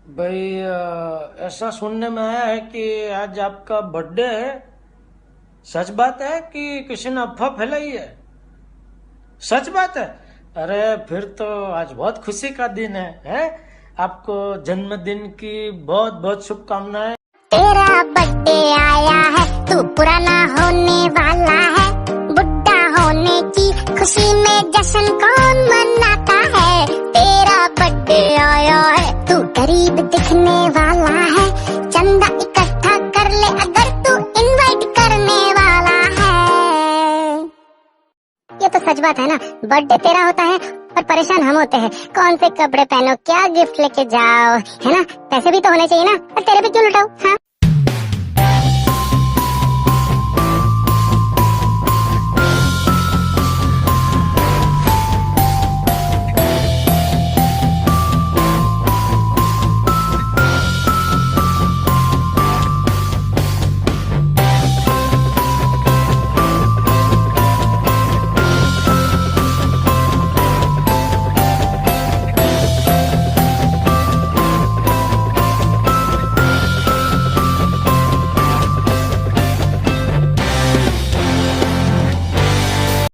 भाई ऐसा सुनने में आया है कि आज आपका बर्थडे है। सच बात है कि किसी ने अफवाह फैलाई है? सच बात है? अरे फिर तो आज बहुत खुशी का दिन है? आपको जन्मदिन की बहुत बहुत शुभकामनाएं। तेरा बर्थडे आया है, तू पुराना होने वाला है। बुढ़ा होने की खुशी में जश्न कौन मनाता है। तेरा बर्थडे आया है, तू गरीब दिखने वाला है। चंदा इकट्ठा कर ले अगर तू इनवाइट करने वाला है। ये तो सच बात है ना, बर्थडे तेरा होता है और परेशान हम होते हैं। कौन से कपड़े पहनो, क्या गिफ्ट लेके जाओ, है ना। पैसे भी तो होने चाहिए ना, और तेरे पे क्यों लुटाओ। हाँ